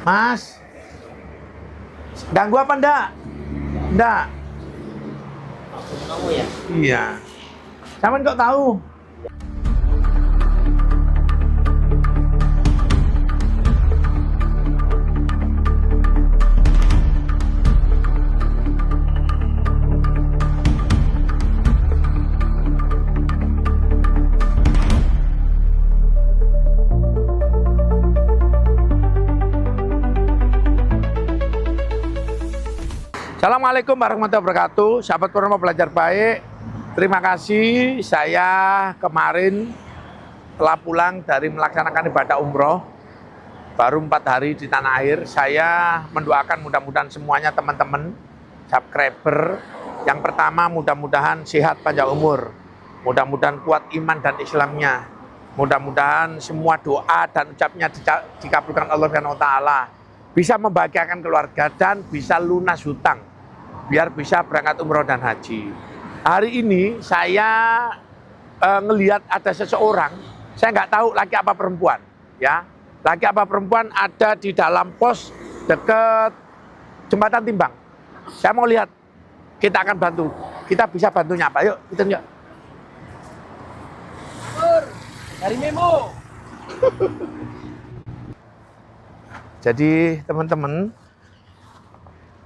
Mas, ganggu apa enggak? Enggak. Kamu ya? Iya. Sampean kok tahu? Assalamualaikum warahmatullahi wabarakatuh. Sahabat Purnomo Belajar Baik, terima kasih. Saya kemarin telah pulang dari melaksanakan ibadah umroh. Baru 4 hari di tanah air. Saya mendoakan mudah-mudahan semuanya teman-teman subscriber. Yang pertama, mudah-mudahan sehat panjang umur. Mudah-mudahan kuat iman dan Islamnya. Mudah-mudahan semua doa dan ucapnya dikabulkan Allah Subhanahu wa taala. Bisa membahagiakan keluarga dan bisa lunas hutang biar bisa berangkat umroh dan haji. Hari ini saya ngelihat ada seseorang, saya nggak tahu laki apa perempuan, ya. Laki apa perempuan ada di dalam pos dekat jembatan Timbang. Saya mau lihat, kita akan bantu. Kita bisa bantunya apa? Yuk, kita lihat. Dari Memo. Jadi teman-teman,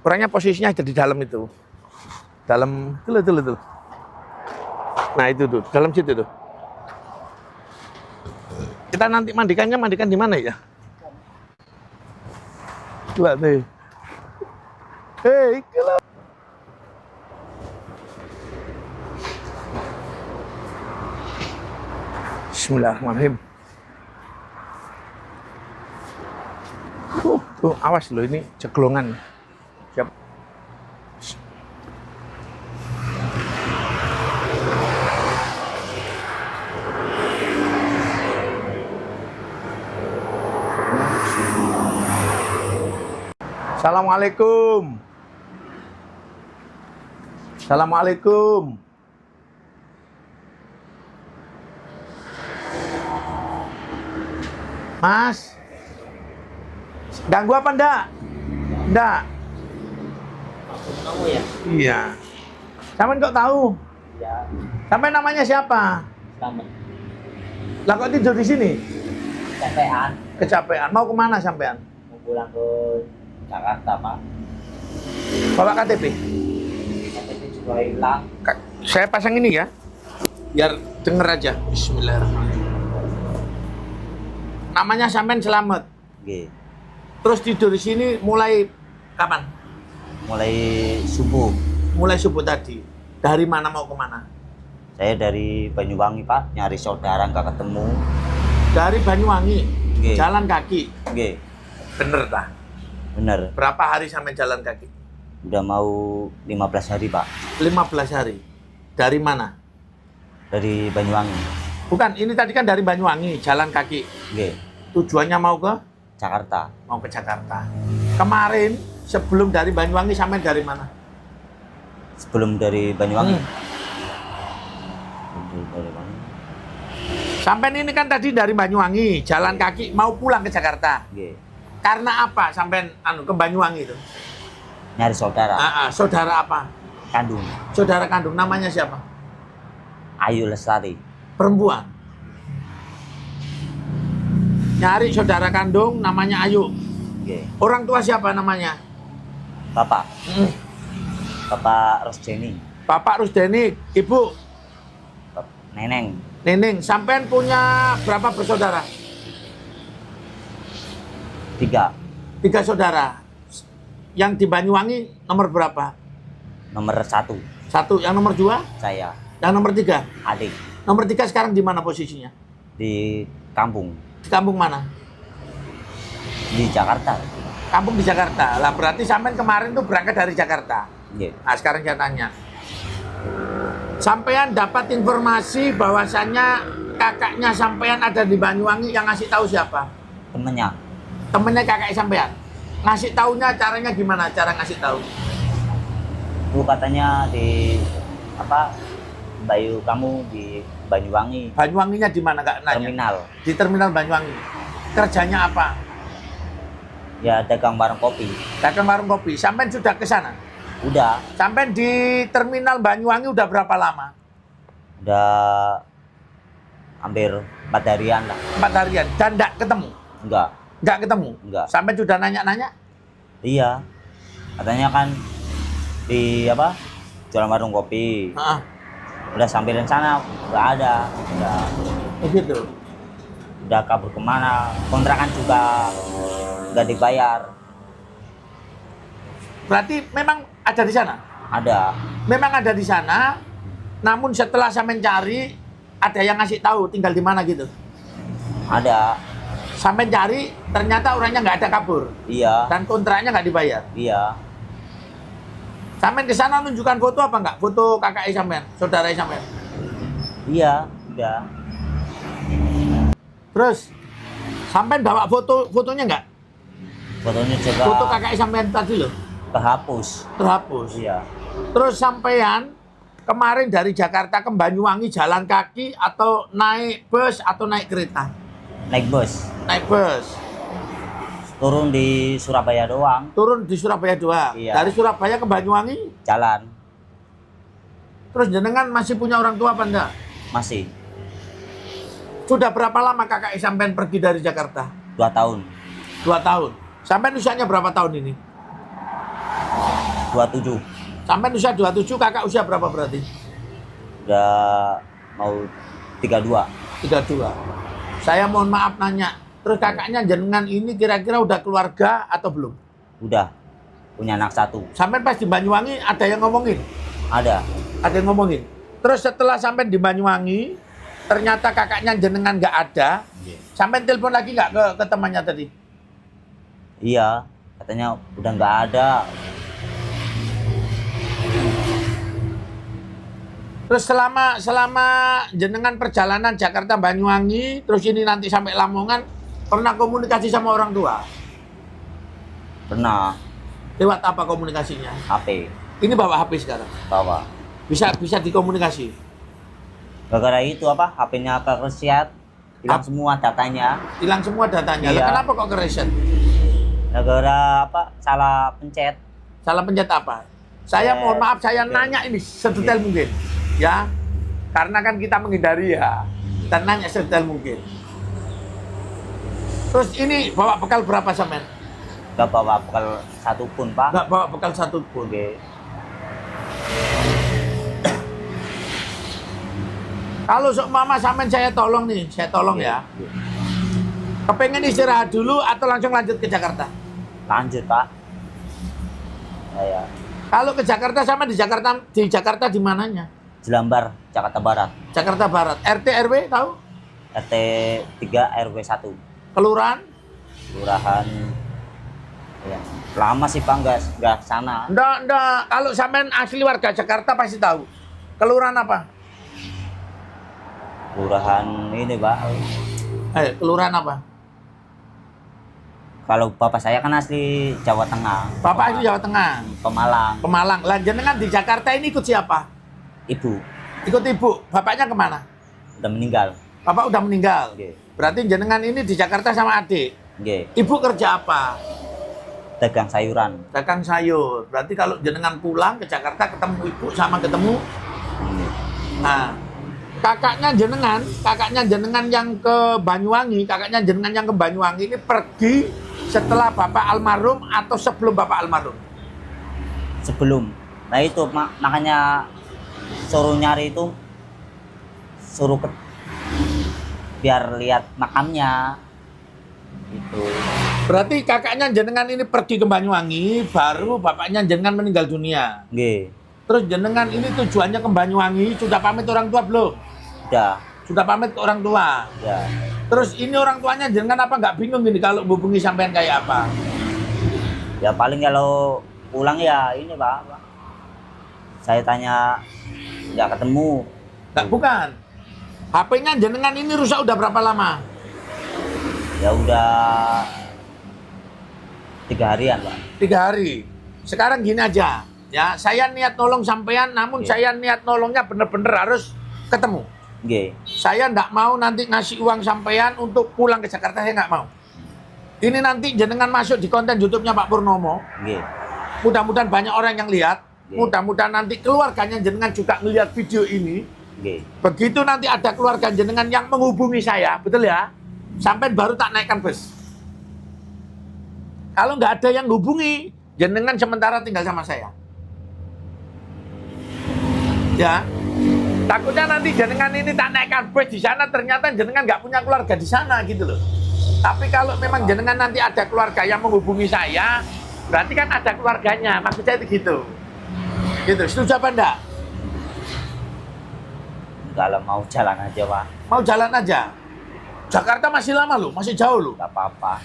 orangnya posisinya ada di dalam itu. Dalam, tuh. Nah itu tuh, dalam situ tuh. Kita nanti mandikan di mana ya? Lihat nih. Hei, kalau Bismillahirrahmanirrahim. Tuh, awas loh, ini ceklongan. Siap. Assalamualaikum. Assalamualaikum. Mas, ganggu apa enggak? Enggak. Kamu ya? Iya. Sampean kok tahu? Ya. Sampean namanya siapa? Selamat. Lah kok tidur di sini? Capean. Kecapean. Mau kemana sampean? Mau pulang ke Jakarta, Pak. Bawa KTP. KTP juga hilang. Saya pasang ini ya, biar denger aja. Bismillahirrahmanirrahim. Namanya sampean Selamat. Oke. Terus tidur di sini mulai kapan? Mulai subuh. Mulai subuh tadi. Dari mana mau kemana? Saya dari Banyuwangi, Pak. Nyari saudara nggak ketemu. Dari Banyuwangi. Oke. Jalan kaki. Oke. Bener tak? Bener. Berapa hari sampai jalan kaki? Udah mau 15 hari, Pak. 15 hari. Dari mana? Dari Banyuwangi. Bukan, ini tadi kan dari Banyuwangi, jalan kaki. Oke. Tujuannya mau ke? Jakarta. Mau ke Jakarta. Kemarin, sebelum dari Banyuwangi, sampai dari mana? Sebelum dari Banyuwangi. Dari mana? Sampai ini kan tadi dari Banyuwangi, jalan kaki, mau pulang ke Jakarta. Oke. Karena apa sampai ke Banyuwangi itu? Nyari saudara. Saudara apa? Kandung. Saudara kandung, namanya siapa? Ayu Lestari. Perempuan. Nyari saudara kandung, namanya Ayu. Oke. Orang tua siapa namanya? Bapak. Bapak Rosjeni. Bapak Rusdeni, Ibu Neneng. Neneng. Sampean punya berapa bersaudara? 3. 3 saudara. Yang di Banyuwangi nomor berapa? Nomor 1 1. Yang nomor 2? saya. Yang nomor 3? Adik. Nomor 3 sekarang di mana posisinya? Di kampung. Di kampung mana? Di Jakarta. Kampung di Jakarta. Lah berarti sampean kemarin tuh berangkat dari Jakarta. Iya. Nah sekarang saya tanya. Sampean dapat informasi bahwasannya kakaknya sampean ada di Banyuwangi, yang ngasih tahu siapa? Temennya. Temennya kakak sampean. Ngasih taunya caranya gimana? Cara ngasih tahu? Bu katanya di apa? Bayu kamu di Banyuwangi. Banyuwanginya di mana, Kak? Nanya. Terminal. Di terminal Banyuwangi. Kerjanya apa? Ya dagang warung kopi. Dagang warung kopi. Sampean sudah ke sana? Udah, Sampean di terminal Banyuwangi udah berapa lama? udah hampir 4 harian lah. 4 harian. Dan enggak ketemu? Enggak, Enggak ketemu? enggak. Sampean sudah nanya-nanya? Iya. Katanya kan di apa? Jualan warung kopi. Heeh. Udah sampai sana enggak ada. Begitu. Udah kabur kemana? Kontrakan juga enggak dibayar. Berarti memang ada di sana? Ada. Memang ada di sana, namun setelah saya mencari, ada yang ngasih tahu tinggal di mana gitu. Ada. Sampai cari, ternyata orangnya nggak ada kabur. Iya. Dan kontraknya nggak dibayar. Iya. Sampai ke sana nunjukkan foto apa nggak? Foto kakak sampean, saudara sampean. Iya, udah. Terus, sampean bawa fotonya nggak? Fotonya juga Foto kakak sampean tadi loh, terhapus. terhapus. Iya. Terus sampean kemarin dari Jakarta ke Banyuwangi jalan kaki atau naik bus atau naik kereta? Naik bus. Naik bus. Turun di Surabaya doang. Turun di Surabaya doang. Iya. Dari Surabaya ke Banyuwangi. Jalan. Terus jenengan masih punya orang tua apa enggak? Masih. Sudah berapa lama kakak sampean pergi dari Jakarta? 2 tahun. 2 tahun. Sampean usianya berapa tahun ini? 27. Sampean usia 27, kakak usia berapa berarti? Udah mau 32. 32. Saya mohon maaf nanya, terus kakaknya jenengan ini kira-kira udah keluarga atau belum? Udah. Punya anak 1. Sampean pas di Banyuwangi ada yang ngomongin? Ada. Ada yang ngomongin. Terus setelah sampean di Banyuwangi, ternyata kakaknya jenengan nggak ada, sampean telepon lagi nggak ke temannya tadi? Iya. Katanya udah nggak ada. Terus selama jenengan perjalanan Jakarta Banyuwangi, terus ini nanti sampai Lamongan, pernah komunikasi sama orang tua? Pernah. Lewat apa komunikasinya? HP. Ini bawa HP sekarang. Bawa. Bisa dikomunikasi. Gara-gara itu apa? HP-nya kereset. Hilang semua datanya. Hilang semua datanya. Iya. Lah, kenapa kok kereset? Gara-gara apa? Salah pencet. Salah pencet apa? Saya mohon maaf, saya nanya ini sedetail mungkin. Ya, karena kan kita menghindari ya. Kita nanya sedetail mungkin. Terus ini bawa bekal berapa sampean? Gak bawa bekal satupun, Pak. Nggak bawa bekal satu pun. Oke. Kalau seumpama sampean saya tolong nih, saya tolong ya. Kepengen istirahat dulu atau langsung lanjut ke Jakarta? Lanjut, Pak. Ya. Kalau ke Jakarta sama di Jakarta di mananya? Jelambar, Jakarta Barat. Jakarta Barat. RT RW tahu? RT 3 RW 1. Kelurahan? Kelurahan. Ya. Lama sih, Pak, enggak sana. Enggak. Kalau sampean asli warga Jakarta pasti tahu. Kelurahan apa? Kelurahan ini, Pak. Kelurahan apa? Kalau bapak saya kan asli Jawa Tengah. Bapak asli Jawa Tengah. Pemalang. Pemalang. Lah jenengan di Jakarta ini ikut siapa? Ibu Ikut ibu. Bapaknya kemana? udah meninggal. Bapak udah meninggal. Oke. Berarti jenengan ini di Jakarta sama adik. Oke. Ibu kerja apa? Dagang sayuran. Dagang sayur. Berarti kalau jenengan pulang ke Jakarta ketemu ibu sama ketemu. Nah, kakaknya jenengan yang ke Banyuwangi, ini pergi setelah bapak almarhum atau sebelum bapak almarhum? Sebelum. Nah itu makanya suruh nyari itu, biar lihat makamnya. Itu. Berarti kakaknya jenengan ini pergi ke Banyuwangi, baru bapaknya jenengan meninggal dunia. Nggih. Terus jenengan ini tujuannya ke Banyuwangi, sudah pamit orang tua belum? Udah. Sudah pamit ke orang tua. Ya. Terus ini orang tuanya jenengan apa nggak bingung gini kalau hubungi sampean kayak apa? Ya paling kalau pulang ya ini, Pak. Saya tanya nggak ketemu. Nggak, bukan. HP-nya jenengan ini rusak udah berapa lama? Ya udah 3 harian, Pak. 3 hari. Sekarang gini aja, ya saya niat nolong sampean, namun saya niat nolongnya bener-bener harus ketemu. Nggih. Saya nggak mau nanti ngasih uang sampean untuk pulang ke Jakarta, saya nggak mau. Ini nanti jenengan masuk di konten YouTube-nya Pak Purnomo. Nggih. Mudah-mudahan banyak orang yang lihat. Nggih. Mudah-mudahan nanti keluarganya jenengan juga melihat video ini. Nggih. Begitu nanti ada keluarga jenengan yang menghubungi saya, betul ya? Sampai baru tak naikkan bus. Kalau nggak ada yang hubungi, jenengan sementara tinggal sama saya. Ya, takutnya nanti jenengan ini tak naikkan bus di sana, ternyata jenengan nggak punya keluarga di sana gitu loh. Tapi kalau memang jenengan nanti ada keluarga yang menghubungi saya, berarti kan ada keluarganya. Maksud saya itu gitu. Gitu, setuju apa enggak? Kalau mau jalan aja, Pak. Mau jalan aja. Jakarta masih lama loh, masih jauh loh. Nggak apa-apa.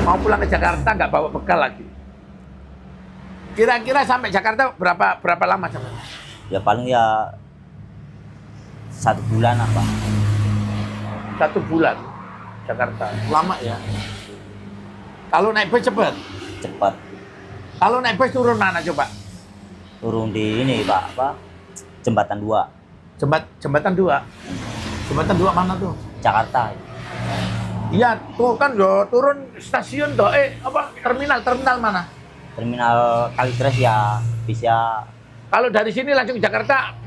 Mau pulang ke Jakarta nggak bawa bekal lagi. Kira-kira sampai Jakarta berapa lama sampai? Ya paling ya 1 bulan apa. 1 bulan Jakarta. Lama ya. Kalau naik bus cepet. Cepat. Kalau naik bus turun mana coba? Turun di ini, Pak, apa? Jembatan 2. Jembatan 2. Jembatan 2 mana tuh? Jakarta. Iya, tuh kan yo turun stasiun tuh. Terminal mana? Terminal Kalideres ya bisa. Kalau dari sini langsung Jakarta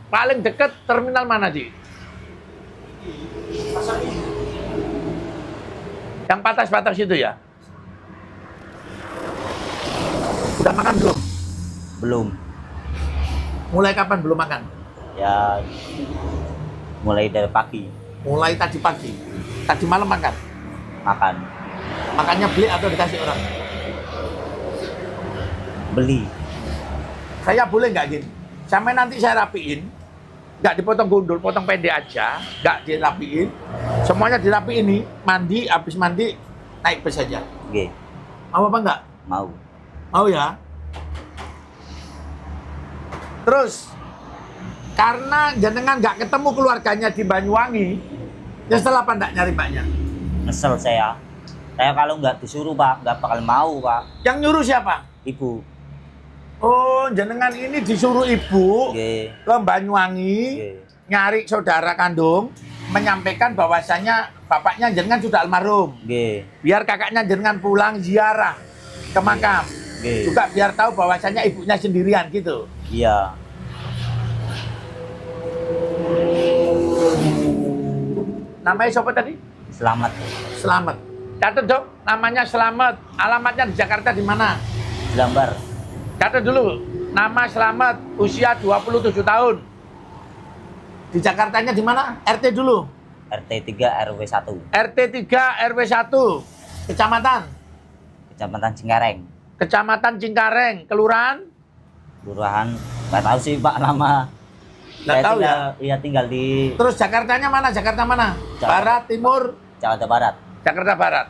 paling deket terminal mana, Ji? Yang patas-patas itu ya? Udah makan belum? Belum. Mulai kapan belum makan? Ya mulai dari pagi Mulai tadi pagi. Tadi malam makan. makan. Makannya beli atau dikasih orang? Beli. Saya boleh nggak gini? Sampai nanti saya rapiin, nggak dipotong gundul, potong pendek aja, nggak dirapiin. Semuanya dirapiin nih, mandi, habis mandi naik bus saja. Nggih. Mau apa enggak? Mau. Mau ya? Terus, karena jenengan nggak ketemu keluarganya di Banyuwangi, nyesel apa enggak nyari mbaknya? Nyesel saya. Saya kalau nggak disuruh, Pak, nggak bakal mau, Pak. Yang nyuruh siapa? Ibu. Oh, jenengan ini disuruh ibu Nggih. ke Banyuwangi Nggih. nyari saudara kandung, menyampaikan bahwasanya bapaknya jenengan sudah almarhum. Nggih. Biar kakaknya jenengan pulang ziarah ke makam. Nggih. Juga biar tahu bahwasanya ibunya sendirian gitu. Iya. Namanya siapa tadi? Selamat. Selamat. Catat dong, namanya Selamat. Alamatnya di Jakarta di mana? Lambar. Catat dulu. Nama Selamat, usia 27 tahun. Di Jakartanya di mana? RT dulu. RT 3 RW 1. RT 3 RW 1. Kecamatan. Kecamatan Cengkareng. Kecamatan Cingkareng, kelurahan. Kelurahan nggak tahu sih, Pak, nama. Nggak Saya tahu ya? Iya, tinggal di Terus Jakartanya mana? Jakarta mana? Jakarta. Barat, Timur, Jakarta Barat. Jakarta Barat.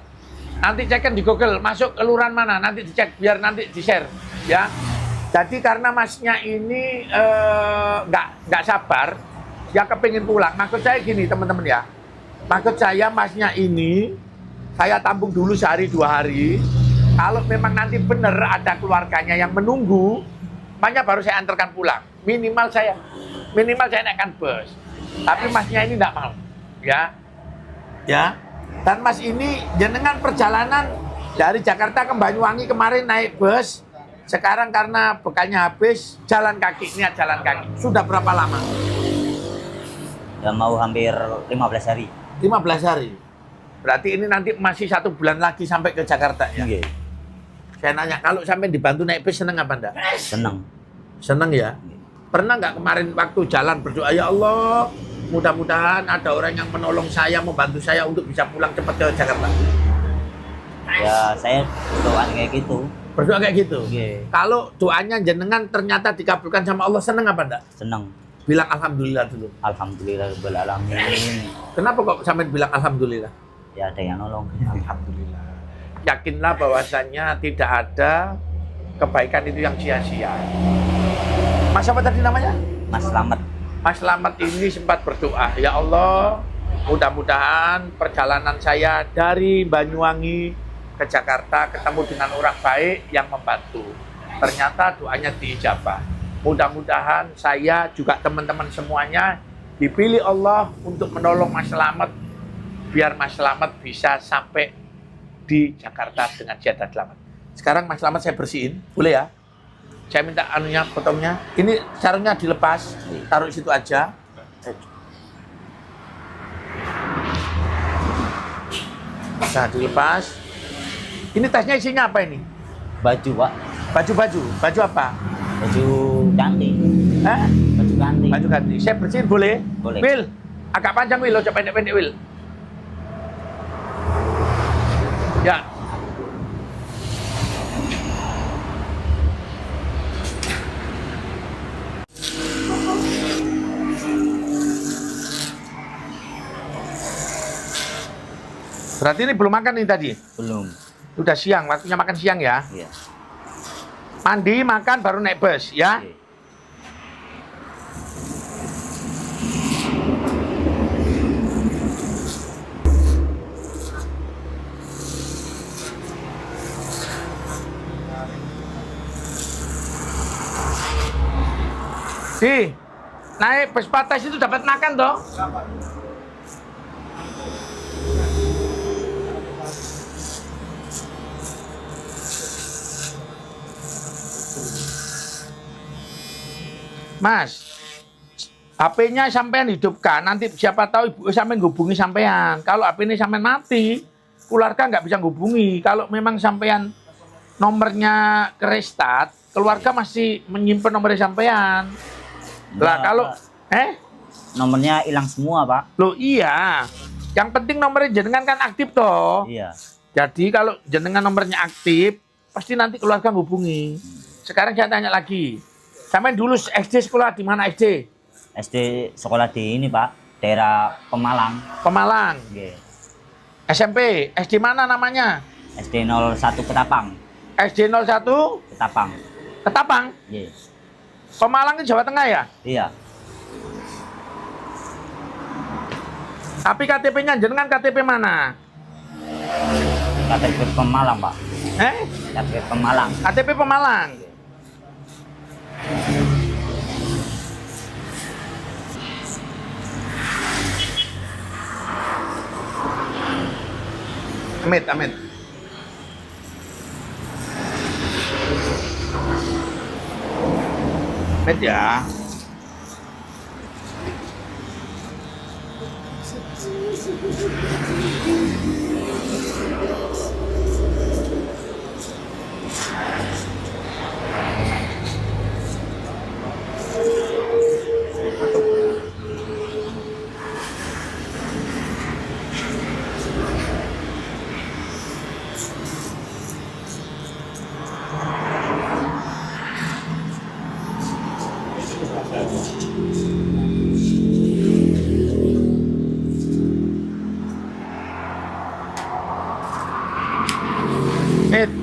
Nanti cekin di Google, masuk kelurahan mana? Nanti dicek, biar nanti di-share. Ya. Jadi karena masnya ini nggak sabar, ya kepingin pulang. Maksud saya gini, teman-teman ya. Maksud saya masnya ini, saya tampung dulu sehari 2 hari. Kalau memang nanti benar ada keluarganya yang menunggu, makanya baru saya antarkan pulang. Minimal saya naikkan bus. Tapi masnya ini tidak mau, ya. Dan mas ini jenengan perjalanan dari Jakarta ke Banyuwangi kemarin naik bus. Sekarang karena bekalnya habis, jalan kaki, niat jalan kaki. Sudah berapa lama? Ya mau hampir 15 hari. 15 hari. Berarti ini nanti masih 1 bulan lagi sampai ke Jakarta ya. Nggih. Saya nanya, kalau sampai dibantu naik bus seneng apa enggak? Seneng. Seneng ya. Pernah nggak kemarin waktu jalan berdoa, ya Allah, mudah-mudahan ada orang yang menolong saya, membantu saya untuk bisa pulang cepat ke Jakarta. Ya saya doain kayak gitu. Berdoa kayak gitu. Nggih. Kalau doanya jenengan ternyata dikabulkan sama Allah, seneng apa enggak? Seneng. Bilang alhamdulillah dulu. Alhamdulillahirabbil alamin. Kenapa kok sampai bilang alhamdulillah? Ya ada yang nolong. Alhamdulillah. Yakinlah bahwasannya tidak ada kebaikan itu yang sia-sia. Mas apa tadi namanya? Mas Slamet. Mas Slamet ini sempat berdoa, ya Allah, mudah-mudahan perjalanan saya dari Banyuwangi ke Jakarta ketemu dengan orang baik yang membantu. Ternyata doanya diijabah. Mudah-mudahan saya juga teman-teman semuanya dipilih Allah untuk menolong Mas Slamet biar Mas Slamet bisa sampai di Jakarta dengan sehat dan selamat. Sekarang Mas Slamet saya bersihin, boleh ya? Saya minta anunya, potongnya. Ini sarungnya dilepas, taruh di situ aja. Nah, dilepas. Ini tasnya isinya apa ini? Baju, Pak. Baju apa? Baju ganti. Hah? Baju ganti. Baju ganti. Saya bersihin boleh? Boleh. Wil, agak panjang Wil, coba pendek-pendek Wil. Ya. Berarti ini belum makan nih tadi? Belum. Udah siang, waktunya makan siang ya? Iya. Mandi, makan, baru naik bus ya? Oke. Si, naik bus patas itu dapat makan toh? Mas, HP-nya sampean hidupkan, nanti siapa tahu ibu sampean hubungi sampean. Kalau HP ini sampean mati, keluarga nggak bisa hubungi. Kalau memang sampean nomornya ke restart, keluarga masih menyimpan nomornya sampean. Lah kalau Nomornya hilang semua, Pak. Loh iya, yang penting nomornya jenengan kan aktif toh. Iya. Jadi kalau jenengan nomornya aktif, pasti nanti keluarga hubungi. Sekarang saya tanya lagi, sampean dulu SD sekolah di mana SD? SD sekolah di ini, Pak. Daerah Pemalang. Pemalang. Oke. SMP, SD mana namanya? SD 01 Ketapang. SD 01 Ketapang. Ketapang. Iya. Pemalang itu Jawa Tengah ya? Iya. Tapi KTP-nya jenengan KTP mana? KTP Pemalang, Pak. KTP Pemalang. KTP Pemalang. Amit, amit. Amit ya.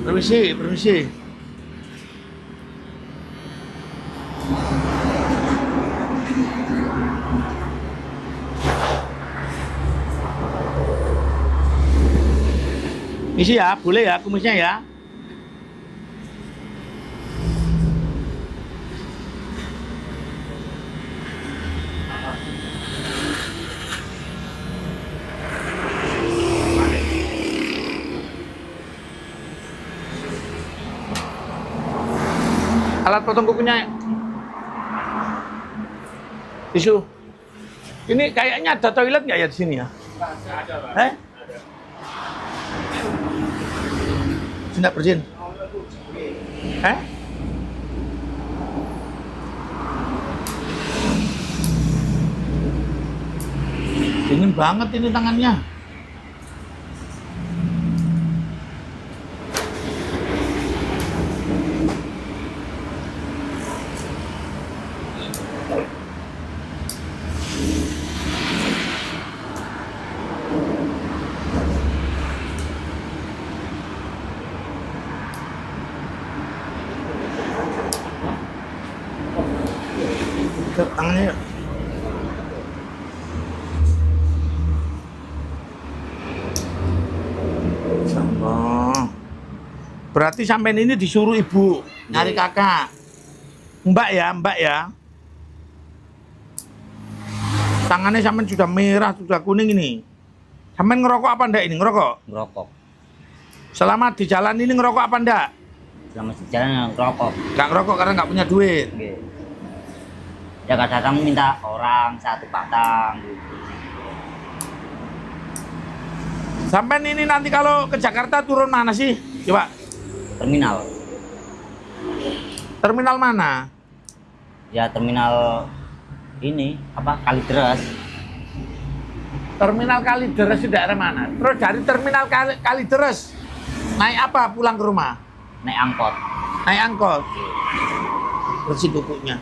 Permisi, permisi. Isi ya, boleh ya kumisnya ya. Alat potong kukunya. Tisu. Ini kayaknya ada toilet nggak ya di sini ya? Ada. Tidak bersin. Dingin banget ini tangannya. Tangannya. Allah. Berarti sampean ini disuruh ibu nyari kakak. Mbak ya, mbak ya. Tangannya sampean sudah merah, sudah kuning ini. Sampean ngerokok apa ndak ini? Ngerokok? ngerokok. Selama di jalan ini ngerokok apa ndak? Selama sejalan ngerokok. Nggak ngerokok karena nggak punya duit. Oke. Ya kadang minta orang 1 batang gitu. Sampean ini nanti kalau ke Jakarta turun mana sih? Coba. Terminal. Terminal mana? Ya terminal ini apa Kalideres. Terminal Kalideres di daerah mana? Terus dari terminal Kalideres naik apa pulang ke rumah? Naik angkot. Naik angkot. Bersih kukunya.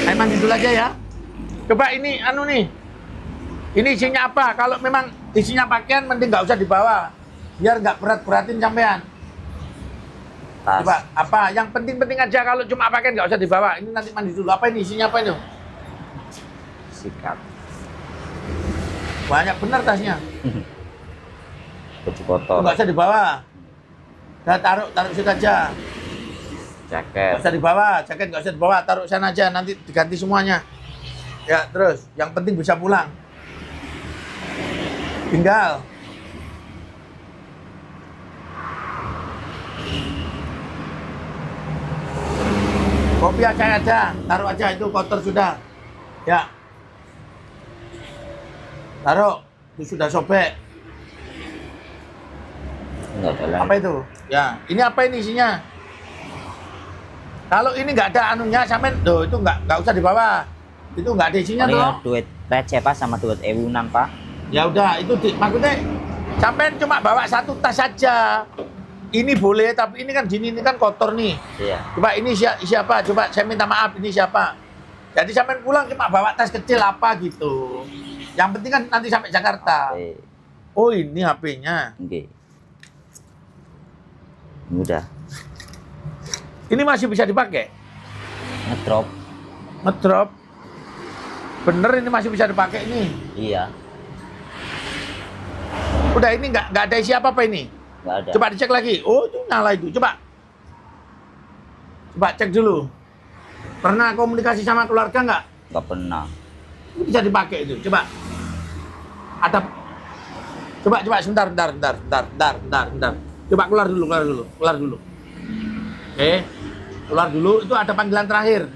Naik mandi dulu aja ya. Coba ini anu nih. Ini isinya apa? Kalau memang isinya pakaian mending nggak usah dibawa. Biar nggak berat-beratin sampean. Tas. Coba apa? Yang penting-penting aja kalau cuma pakaian nggak usah dibawa. Ini nanti mandi dulu. Apa ini isinya apa itu? Sikat. Banyak benar tasnya. Baju kotor. Nggak usah dibawa. Udah taruh situ aja. Jaket. Nggak usah dibawa, jaket nggak usah dibawa, taruh sana aja, nanti diganti semuanya. Ya, terus, yang penting bisa pulang. Tinggal. Kopi aja, taruh aja, itu kotor sudah. Ya. Taruh, itu sudah sobek. Enggak jalan. Apa itu? Ya, ini apa ini isinya? Kalau ini nggak ada anunya, sampean, tuh itu nggak usah dibawa. Itu nggak ada isinya Paling tuh. duit receh Pak sama duit ewunan Pak. Ya udah, itu maksudnya sampean cuma bawa 1 tas saja. Ini boleh, tapi ini kan gini, ini kan kotor nih. Iya. Coba ini siapa? Coba saya minta maaf, ini siapa? Jadi sampean pulang cuma bawa tas kecil apa gitu. Yang penting kan nanti sampai Jakarta. Oke. Oh ini HP-nya. Oke. Udah. Ini masih bisa dipakai? Ngedrop. Ngedrop. Bener ini masih bisa dipakai ini. Iya. Udah ini nggak ada isi apa-apa ini. Nggak ada. Coba dicek lagi. Oh itu nyala itu. Coba cek dulu. Pernah komunikasi sama keluarga nggak? Nggak pernah. Ini bisa dipakai itu. Coba. Ada. Coba sebentar. Coba keluar dulu. Oke. Keluar dulu. Itu ada panggilan terakhir.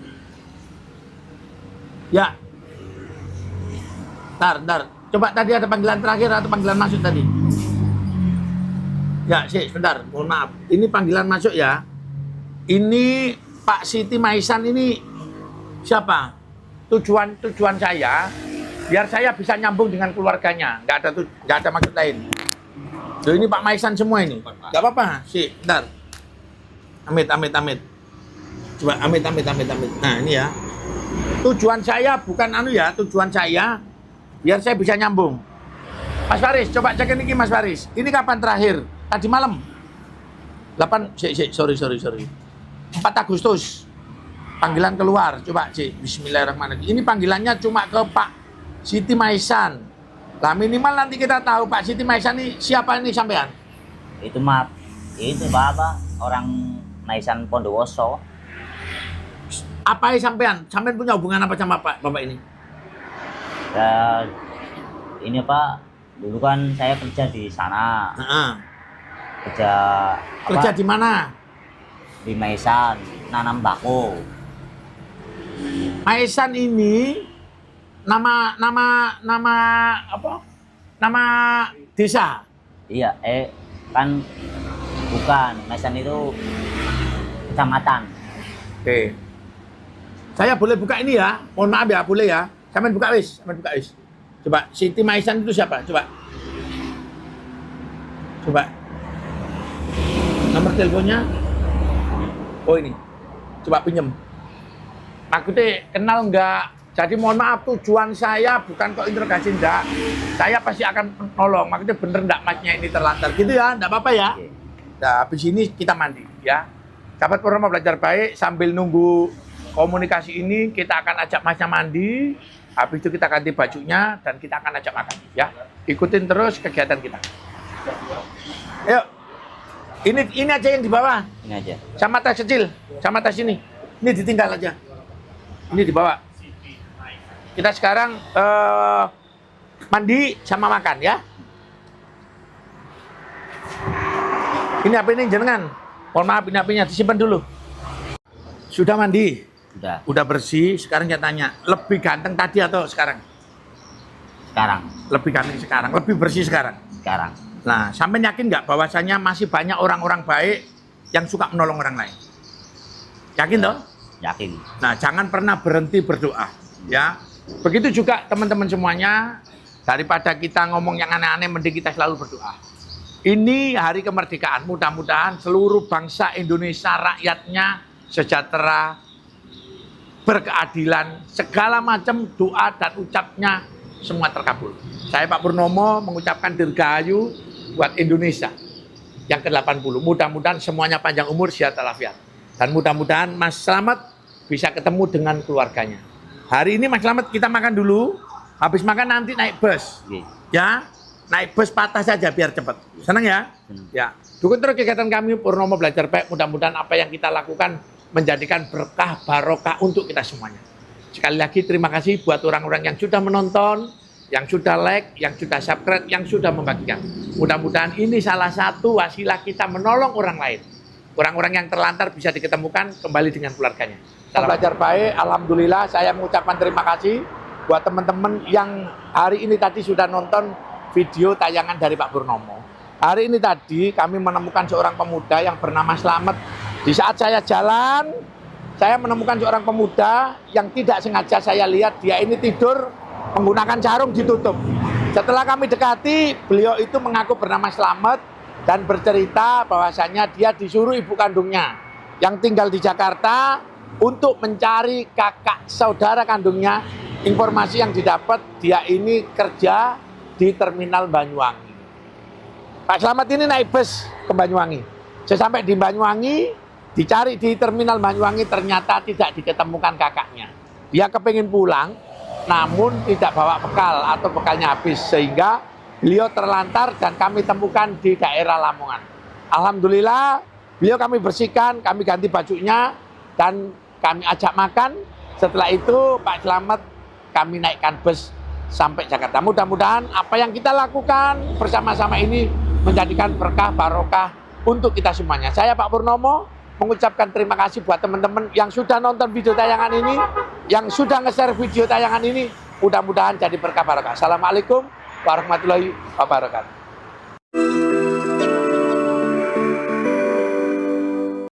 Ya. Ntar. Coba tadi ada panggilan terakhir atau panggilan masuk tadi? Ya, sebentar. Mohon maaf. Ini panggilan masuk ya. Ini Pak Siti Maisan ini siapa? Tujuan saya biar saya bisa nyambung dengan keluarganya. Nggak ada maksud lain. Loh, ini Pak Maisan semua ini. Nggak apa-apa. Bentar. Amit. Coba amit. Nah, ini ya. Tujuan saya bukan tujuan saya biar saya bisa nyambung. Mas Faris, coba cek ini Mas Faris. Ini kapan terakhir? Tadi malam. 4 Agustus. Panggilan keluar. Coba cek. Bismillahirrahmanirrahim. Ini panggilannya cuma ke Pak Siti Maisan. Lah minimal nanti kita tahu Pak Siti Maisan ini siapa ini sampean? Itu mah itu Bapak orang Maisan Bondowoso. Apa sampean? Sampean punya hubungan apa sama Bapak ini? Dan ini Pak, dulu kan saya kerja di sana. Kerja di mana? Di Maisan, nanam bako. Maisan ini nama apa? Nama desa. Iya, kan bukan. Maisan itu kecamatan. Oke. Saya boleh buka ini ya? Mohon maaf ya, boleh ya? Sampean buka wis. Coba Siti Maisan itu siapa? Coba. Nomor teleponnya. Oh ini. Coba pinjem. Maksudnya kenal enggak? Jadi mohon maaf, tujuan saya bukan kok interogasi enggak. Saya pasti akan nolong. Maksudnya bener enggak masnya ini terlantar gitu ya? Enggak apa-apa ya? Nah, habis ini kita mandi ya. Sahabat Purnama Belajar Baik, sambil nunggu komunikasi ini kita akan ajak masnya mandi. Habis itu kita ganti bajunya dan kita akan ajak makan ya. Ikutin terus kegiatan kita. Ayo. Ini aja yang di bawah. Ini aja. Sama tas kecil, sama tas ini. Ini ditinggal aja. Ini dibawa. Kita sekarang Mandi sama makan ya. Ini HP ini jenengan. Mohon maaf, ini HP-nya disimpan dulu. Sudah mandi? Udah bersih. Sekarang saya tanya, lebih ganteng tadi atau sekarang? Sekarang. Lebih ganteng sekarang, lebih bersih sekarang. Sekarang. Nah, sampai yakin nggak bahwasanya masih banyak orang-orang baik yang suka menolong orang lain? Yakin toh? Yakin. Nah, jangan pernah berhenti berdoa, ya. Begitu juga teman-teman semuanya, daripada kita ngomong yang aneh-aneh, mending kita selalu berdoa. Ini hari kemerdekaan, mudah-mudahan seluruh bangsa Indonesia, rakyatnya sejahtera, berkeadilan, segala macam doa dan ucapnya semua terkabul. Saya Pak Purnomo mengucapkan dirgahayu buat Indonesia yang ke-80. Mudah-mudahan semuanya panjang umur, sehat walafiat. Dan mudah-mudahan Mas Slamet bisa ketemu dengan keluarganya. Hari ini Mas Slamet kita makan dulu, habis makan nanti naik bus. Ya, naik bus patah saja biar cepat. Senang ya? Ya. Dukung terus kegiatan kami Purnomo Belajar Baik. Mudah-mudahan apa yang kita lakukan menjadikan berkah barokah untuk kita semuanya. Sekali lagi terima kasih buat orang-orang yang sudah menonton, yang sudah like, yang sudah subscribe, yang sudah membagikan. Mudah-mudahan ini salah satu wasilah kita menolong orang lain. Orang-orang yang terlantar bisa diketemukan kembali dengan keluarganya. Salam Belajar Baik. Alhamdulillah saya mengucapkan terima kasih buat teman-teman yang hari ini tadi sudah nonton video tayangan dari Pak Purnomo. Hari ini tadi kami menemukan seorang pemuda yang bernama Slamet. Di saat saya jalan, saya menemukan seorang pemuda yang tidak sengaja saya lihat dia ini tidur menggunakan sarung ditutup. Setelah kami dekati, beliau itu mengaku bernama Slamet dan bercerita bahwasanya dia disuruh ibu kandungnya yang tinggal di Jakarta untuk mencari kakak saudara kandungnya. Informasi yang didapat, dia ini kerja di terminal Banyuwangi. Pak Slamet ini naik bus ke Banyuwangi. Sesampai di Banyuwangi, dicari di terminal Banyuwangi, ternyata tidak diketemukan kakaknya. Dia kepingin pulang, namun tidak bawa bekal atau bekalnya habis. Sehingga beliau terlantar dan kami temukan di daerah Lamongan. Alhamdulillah, beliau kami bersihkan, kami ganti bajunya, dan kami ajak makan. Setelah itu Pak Slamet kami naikkan bus sampai Jakarta. Mudah-mudahan apa yang kita lakukan bersama-sama ini menjadikan berkah barokah untuk kita semuanya. Saya Pak Purnomo mengucapkan terima kasih buat teman-teman yang sudah nonton video tayangan ini, yang sudah nge-share video tayangan ini. Mudah-mudahan jadi berkah barokah. Assalamualaikum warahmatullahi wabarakatuh.